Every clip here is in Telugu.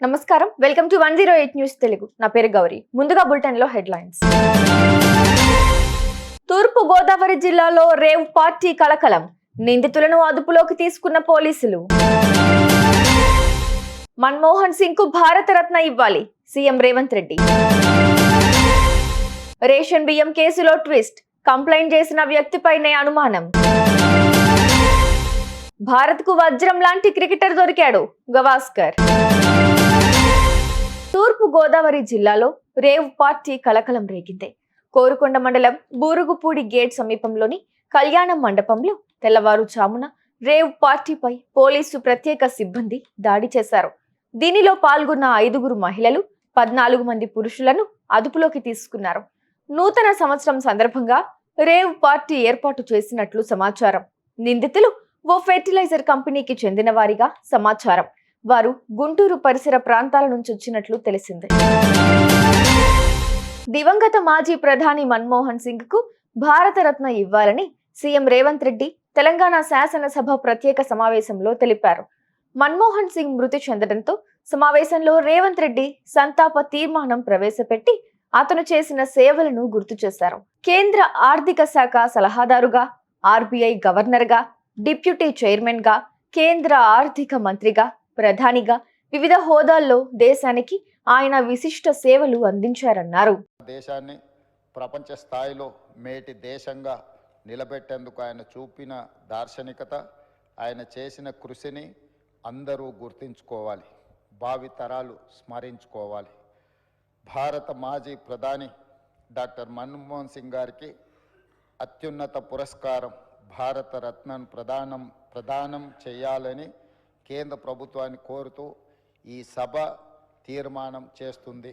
నమస్కారం, వెల్కమ్ టు 108 న్యూస్ తెలుగు. నా పేరు గౌరీ. ముందుగా బులెటిన్ లో హెడ్లైన్స్. తూర్పు గోదావరి జిల్లాలో రేవ్ పార్టీ కలకలం. నిందితులను అదుపులోకి తీసుకున్న పోలీసులు. మన్మోహన్ సింగ్ కు భారతరత్న ఇవ్వాలి, సీఎం రేవంత్ రెడ్డి. రేషన్ బియ్యం కేసులో ట్విస్ట్. కంప్లైంట్ చేసిన వ్యక్తిపైనే అనుమానం. భారత్ కు వజ్రం లాంటి క్రికెటర్ దొరికాడు, గవాస్కర్. తూర్పు గోదావరి జిల్లాలో రేవ్ పార్టీ కలకలం రేగింది. కోరుకొండ మండలం బూరుగుపూడి గేట్ సమీపంలోని కళ్యాణం మండపంలో తెల్లవారుజామున రేవ్ పార్టీపై పోలీసు ప్రత్యేక సిబ్బంది దాడి చేశారు. దీనిలో పాల్గొన్న 5 మహిళలు, 14 మంది పురుషులను అదుపులోకి తీసుకున్నారు. నూతన సంవత్సరం సందర్భంగా రేవ్ పార్టీ ఏర్పాటు చేసినట్లు సమాచారం. నిందితులు ఓ ఫెర్టిలైజర్ కంపెనీకి చెందిన వారిగా సమాచారం. వారు గుంటూరు పరిసర ప్రాంతాల నుంచి వచ్చినట్లు తెలిసింది. దివంగత మాజీ ప్రధాని మన్మోహన్ సింగ్ కు భారతరత్న ఇవ్వాలని సీఎం రేవంత్ రెడ్డి తెలంగాణ శాసనసభ ప్రత్యేక సమావేశంలో తెలిపారు. మన్మోహన్ సింగ్ మృతి చెందడంతో సమావేశంలో రేవంత్ రెడ్డి సంతాప తీర్మానం ప్రవేశపెట్టి అతను చేసిన సేవలను గుర్తు చేశారు. కేంద్ర ఆర్థిక శాఖ సలహాదారుగా, ఆర్బీఐ గవర్నర్ గా, డిప్యూటీ చైర్మన్ గా, కేంద్ర ఆర్థిక మంత్రిగా, ప్రధానిగా వివిధ హోదాల్లో దేశానికి ఆయన విశిష్ట సేవలు అందించారన్నారు. దేశాన్ని ప్రపంచ స్థాయిలో మేటి దేశంగా నిలబెట్టేందుకు ఆయన చూపిన దార్శనికత, ఆయన చేసిన కృషిని అందరూ గుర్తించుకోవాలి, భావితరాలు స్మరించుకోవాలి. భారత మాజీ ప్రధాని డాక్టర్ మన్మోహన్ సింగ్ గారికి అత్యున్నత పురస్కారం భారతరత్నను ప్రదానం చేయాలని కేంద్ర ప్రభుత్వాన్ని కోరుతూ ఈ సభ తీర్మానం చేస్తుంది.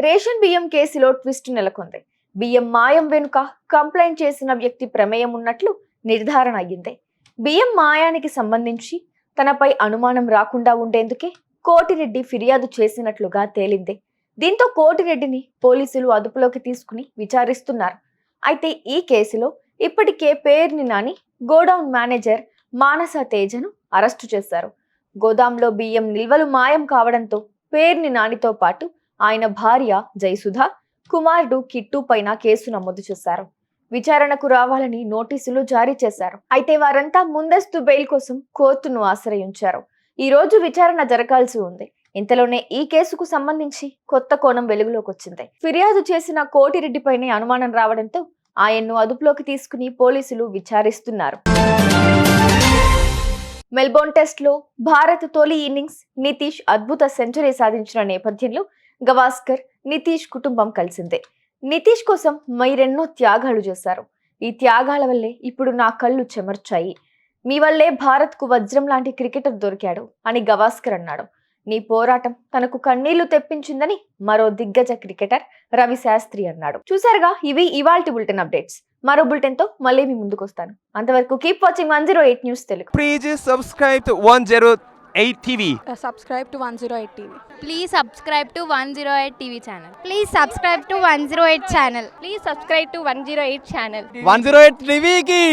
రేషన్ బియ్యం కేసులో ట్విస్ట్ నెలకొంది. బియ్యం మాయం వెనుక కంప్లైంట్ చేసిన వ్యక్తి ప్రమేయం ఉన్నట్లు నిర్ధారణ అయ్యింది. బియ్యం మాయానికి సంబంధించి తనపై అనుమానం రాకుండా ఉండేందుకే కోటిరెడ్డి ఫిర్యాదు చేసినట్లుగా తేలింది. దీంతో కోటిరెడ్డిని పోలీసులు అదుపులోకి తీసుకుని విచారిస్తున్నారు. అయితే ఈ కేసులో ఇప్పటికే పేర్ని నాని గోడౌన్ మేనేజర్ మానస తేజను అరెస్టు చేశారు. గోదాంలో బియ్యం నిల్వలు మాయం కావడంతో పేర్ని నానితో పాటు ఆయన భార్య జయసుధ, కుమారుడు కిట్టు పైన కేసు నమోదు చేశారు. విచారణకు రావాలని నోటీసులు జారీ చేశారు. అయితే వారంతా ముందస్తు బెయిల్ కోసం కోర్టును ఆశ్రయించారు. ఈ రోజు విచారణ జరగాల్సి ఉంది. ఇంతలోనే ఈ కేసుకు సంబంధించి కొత్త కోణం వెలుగులోకి వచ్చింది. ఫిర్యాదు చేసిన కోటిరెడ్డిపైనే అనుమానం రావడంతో ఆయన్ను అదుపులోకి తీసుకుని పోలీసులు విచారిస్తున్నారు. మెల్బోర్న్ టెస్ట్ లో భారత్ తొలి ఇన్నింగ్స్ నితీష్ అద్భుత సెంచరీ సాధించిన నేపథ్యంలో గవాస్కర్, నితీష్ కుటుంబం కలిసిందే. నితీష్ కోసం మరెన్నో త్యాగాలు చేశారు. ఈ త్యాగాల వల్లే ఇప్పుడు నా కళ్ళు చెమర్చాయి. మీ వల్లే భారత్ కు వజ్రం లాంటి క్రికెటర్ దొరికాడు అని గవాస్కర్ అన్నాడు. నీ పోరాటం తనకు కన్నీళ్లు తెప్పించిందని మరో దిగ్గజ క్రికెటర్ రవి శాస్త్రి అన్నాడు. చూసారుగా, ఇవి ఇవాల్టి బులెటిన్ అప్డేట్స్. మరో బులెటిన్ తో మళ్ళీ మీ ముందుకు వస్తాను. అంతవరకు keep watching 108 news Telugu. Please subscribe to 108 TV. Subscribe to 108 TV. Please subscribe to 108 TV channel. Please subscribe to 108 channel. Please subscribe to 108 channel. 108 TV ki